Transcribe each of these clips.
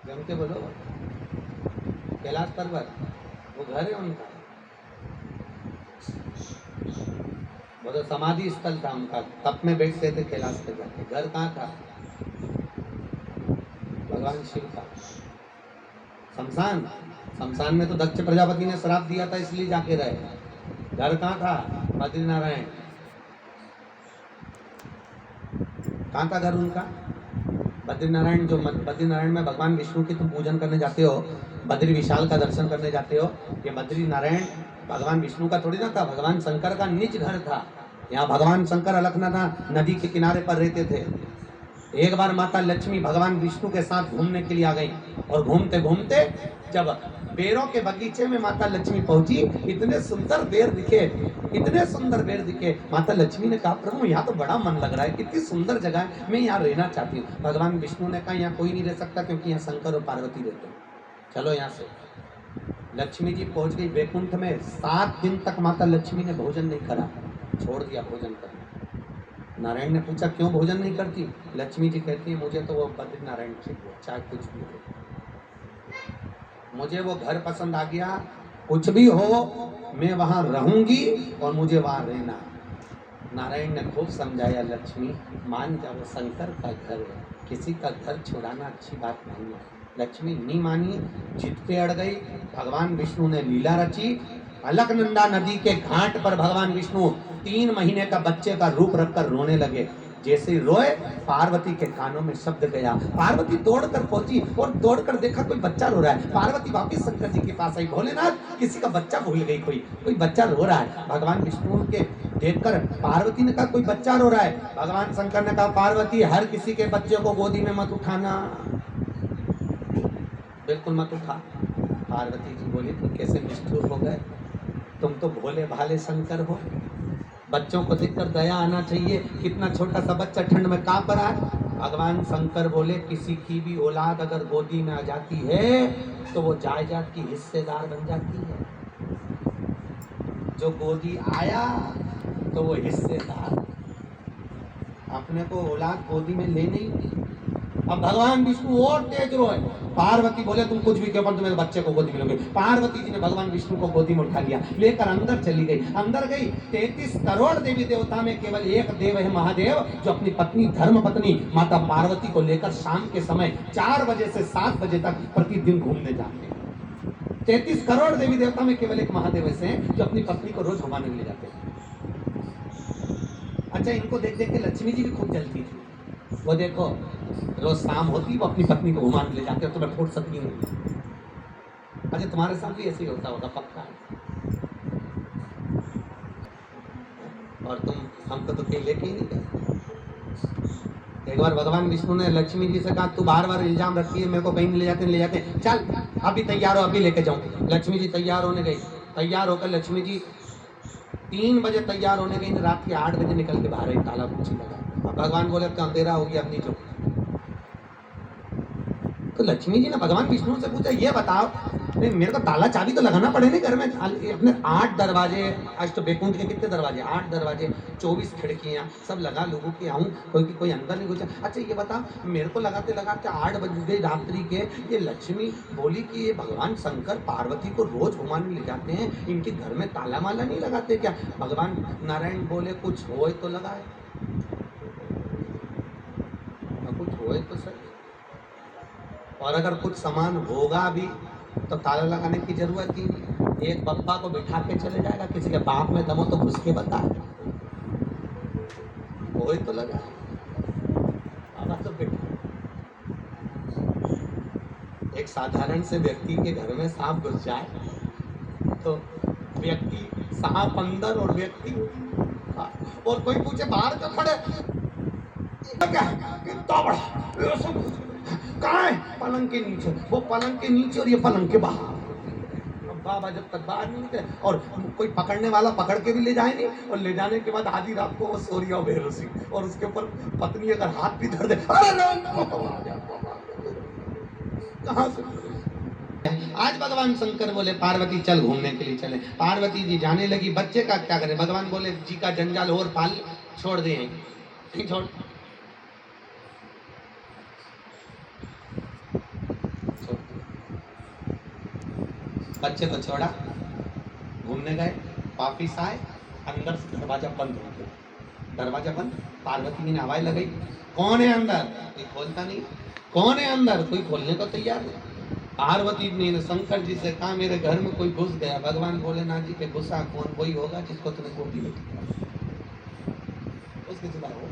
जम के बोलो। कैलाश पर्वत वो घर है उनका, वो तो समाधि स्थल था उनका, तप में बैठते थे कैलाश पे जाके। घर कहाँ था? भगवान शिव का शमशान। शमशान में तो दक्ष प्रजापति ने श्राप दिया था, इसलिए जाके रहे। घर कहाँ था? बद्रीनारायण। कहाँ था घर उनका? बद्रीनारायण। जो बद्रीनारायण में भगवान विष्णु की तुम पूजन करने जाते हो, बद्री विशाल का दर्शन करने जाते हो, ये बद्रीनारायण भगवान विष्णु का थोड़ी ना था, भगवान शंकर का निज घर था। यहाँ भगवान शंकर अलकनंदा नदी के किनारे पर रहते थे। एक बार माता लक्ष्मी भगवान विष्णु के साथ घूमने के लिए आ गई, और घूमते घूमते जब बेरों के बगीचे में माता लक्ष्मी पहुंची, इतने सुंदर बेर दिखे, इतने सुंदर बेर दिखे। माता लक्ष्मी ने कहा, प्रभु यहाँ तो बड़ा मन लग रहा है, कितनी सुंदर जगह है, मैं यहाँ रहना चाहती हूँ। भगवान विष्णु ने कहा, यहाँ कोई नहीं रह सकता, क्योंकि यहाँ शंकर और पार्वती रहते हैं, चलो यहाँ से। लक्ष्मी जी पहुंच गई वैकुंठ में। 7 दिन तक माता लक्ष्मी ने भोजन नहीं करा, छोड़ दिया भोजन करना। नारायण ने पूछा, क्यों भोजन नहीं करती? लक्ष्मी जी कहती है, मुझे तो वो बद्रीनारायण चाहिए, चाहे कुछ भी हो, मुझे वो घर पसंद आ गया, कुछ भी हो मैं वहां रहूंगी और मुझे वहां रहना। नारायण ने खूब समझाया, लक्ष्मी मान जा, वो शंकर का घर है, किसी का घर छुड़ाना अच्छी बात नहीं है। लक्ष्मी नहीं मानी, जिद पे अड़ गई। भगवान विष्णु ने लीला रची। अलकनंदा नदी के घाट पर भगवान विष्णु 3 महीने का बच्चे का रूप रखकर रोने लगे। जैसे ही रोए, पार्वती के कानों में शब्द गया। पार्वती दौड़कर पहुंची और दौड़कर देखा कोई बच्चा रो रहा है। पार्वती वापिस शंकर जी के पास आई, भोलेनाथ किसी का बच्चा भूल गई, कोई बच्चा रो रहा है। भगवान विष्णु के देखकर पार्वती ने कहा, कोई बच्चा रो रहा है। भगवान शंकर ने कहा, पार्वती हर किसी के बच्चे को गोदी में मत उठाना, बिल्कुल मत उठा। पार्वती जी बोली, तुम कैसे निष्ठुर हो गए, तुम तो भोले भाले शंकर हो, बच्चों को देखकर दया आना चाहिए, कितना छोटा सा बच्चा ठंड में कांप रहा है। भगवान शंकर बोले, किसी की भी औलाद अगर गोदी में आ जाती है तो वो जायदाद की हिस्सेदार बन जाती है। जो गोदी आया तो वो हिस्सेदार। अपने को औलाद गोदी में ले नहीं दी। अब भगवान विष्णु और तेज रोए। पार्वती बोले, तुम कुछ भी क्यों, पर तुम्हें बच्चे को गोदी में लोगे। पार्वती जी ने भगवान विष्णु को गोदी में उठा लिया, लेकर अंदर चली गई। अंदर गई, 33 करोड़ देवी देवता में केवल एक देव है, महादेव, जो अपनी पत्नी धर्म पत्नी माता पार्वती को लेकर शाम के समय 4 बजे से 7 बजे तक प्रतिदिन घूमने जाते हैं। 33 करोड़ देवी देवता में केवल एक महादेव ऐसे हैं जो अपनी पत्नी को रोज घुमाने ले जाते हैं। अच्छा, इनको देख देख के लक्ष्मी जी भी खूब जलती थी। वो देखो, रोज शाम होती वो अपनी पत्नी को घुमाने ले जाते, तो मैं फुर्सत नहीं हुई। अच्छा, तुम्हारे साथ भी ऐसे ही होता होगा पक्का। और तुम हमको तो कहीं लेके ही नहीं गए। एक बार भगवान विष्णु ने लक्ष्मी जी से कहा, तू बार बार इल्जाम रखती है, मेरे को कहीं नहीं ले जाते, चल अभी तैयार हो, अभी लेके जाऊं। लक्ष्मी जी तैयार होने गई। तैयार होकर लक्ष्मी जी 3 बजे तैयार होने गई, रात के 8 बजे निकल के बाहर आई, ताला पूछी लगा। अब भगवान बोले, अब तो अंधेरा हो गया, अपनी जो। तो लक्ष्मी जी ने भगवान विष्णु से पूछा, ये बताओ, नहीं मेरे को ताला चाबी तो लगाना पड़ेगा घर में, अपने 8 दरवाजे, अष्ट वैकुंठ के कितने दरवाजे, 8 दरवाजे, 24 खिड़कियां, सब लगा लोगों के आऊँ, कोई अंदर नहीं घुसा। अच्छा ये बताओ, मेरे को लगाते लगाते 8 बज गए रात्रि के। ये लक्ष्मी बोली कि ये भगवान शंकर पार्वती को रोज घुमाने ले जाते हैं, इनके घर में ताला माला नहीं लगाते क्या? भगवान नारायण बोले, कुछ हो तो लगाए, कुछ होए तो सही, और अगर कुछ सामान होगा भी तो ताला लगाने की जरूरत ही नहीं। एक बप्पा को बिठा के चले जाएगा, किसी के बाप में दम हो तो घुस के बता, होए तो लगा, तो बिठा। एक साधारण से व्यक्ति के घर में सांप घुस जाए तो व्यक्ति, सांप अंदर और व्यक्ति, और कोई पूछे बाहर क्यों खड़े, क्या इतना बड़ा, कहाँ है? पलंग के नीचे। वो पलंग के नीचे और ये पलंग के बाहर। बाबा जब तक बाहर नहीं निकले, और कोई पकड़ने वाला पकड़ के भी ले जाए नहीं, और ले जाने के बाद आधी रात को वो सो रही बेहोशी, और उसके ऊपर पत्नी अगर हाथ भी धर दे, कहाँ से? आज भगवान शंकर बोले, पार्वती चल घूमने के लिए चले। पार्वती जी जाने लगी, बच्चे का क्या करें? भगवान बोले, जी का जंजाल और पाल छोड़ दे, नहीं छोड़, बच्चे तो छोड़ा, घूमने गए, वापिस आए, अंदर से दरवाजा बंद हो गया। दरवाजा बंद, पार्वती जी ने आवाज लगाई, कौन है अंदर? कोई खोलता नहीं। कौन है अंदर? कोई खोलने को तैयार नहीं। पार्वती जी ने शंकर जी से कहा, मेरे घर में कोई घुस गया। भगवान भोलेनाथ जी के गुस्सा कौन? वही होगा जिसको तुमने गोदी में दिया, उसके सिवा हो।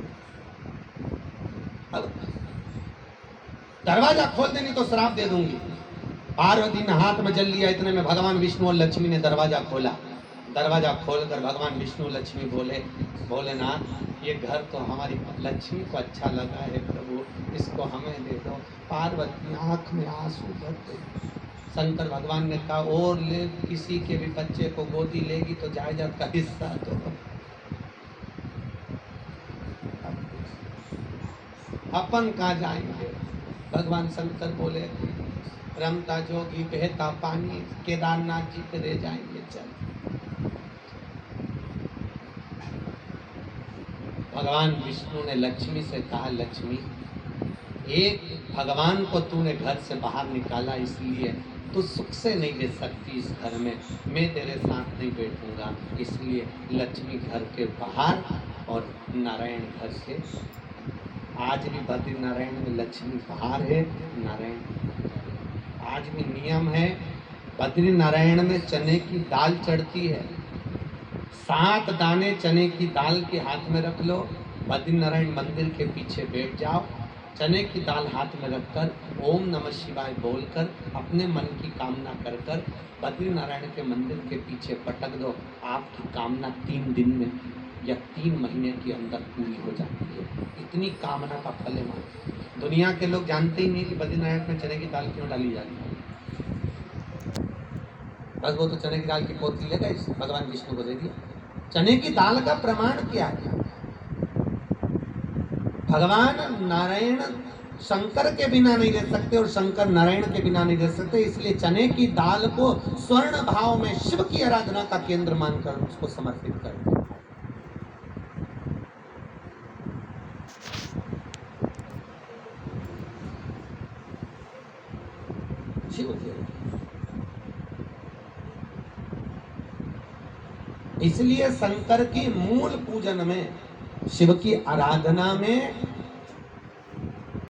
अब दरवाजा खोल दे, नहीं तो श्राप दे दूंगी। पार्वती ने हाथ में जल लिया, इतने में भगवान विष्णु और लक्ष्मी ने दरवाजा खोला। दरवाजा खोलकर भगवान विष्णु लक्ष्मी बोले, भोलेनाथ ये घर तो हमारी लक्ष्मी को अच्छा लगा है प्रभु, इसको हमें दे दो। पार्वती आंख में आंसू भर गए। शंकर भगवान ने कहा, और ले, किसी के भी बच्चे को गोदी लेगी तो जायदाद का हिस्सा दो। अपन कहाँ जाएंगे? भगवान शंकर बोले, रमता जोगी बहता पानी, केदारनाथ जी पे रह जाएंगे। चल, भगवान विष्णु ने लक्ष्मी से कहा, लक्ष्मी एक भगवान को तूने घर से बाहर निकाला, इसलिए तू सुख से नहीं रह सकती इस घर में, मैं तेरे साथ नहीं बैठूंगा। इसलिए लक्ष्मी घर के बाहर और नारायण घर के। आज भी बद्री नारायण में लक्ष्मी बाहर है, नारायण। आज भी नियम है, बद्री नारायण में चने की दाल चढ़ती है। 7 दाने चने की दाल के हाथ में रख लो, बद्री नारायण मंदिर के पीछे बैठ जाओ, चने की दाल हाथ में रखकर ओम नमः शिवाय बोलकर अपने मन की कामना कर कर बद्री नारायण के मंदिर के पीछे पटक दो। आपकी कामना 3 दिन में या 3 महीने के अंदर पूरी हो जाती है। इतनी कामना का फल है वहाँ। दुनिया के लोग जानते ही नहीं कि बद्री नारायण में चने की दाल क्यों डाली जाती है। बस वो तो चने की दाल की पोथी लेगा, इस भगवान विष्णु को दे दिया। चने की दाल का प्रमाण क्या है? भगवान नारायण शंकर के बिना नहीं रह सकते और शंकर नारायण के बिना नहीं रह सकते, इसलिए चने की दाल को स्वर्ण भाव में शिव की आराधना का केंद्र मानकर उसको समर्पित कर। इसलिए शंकर की मूल पूजन में, शिव की आराधना में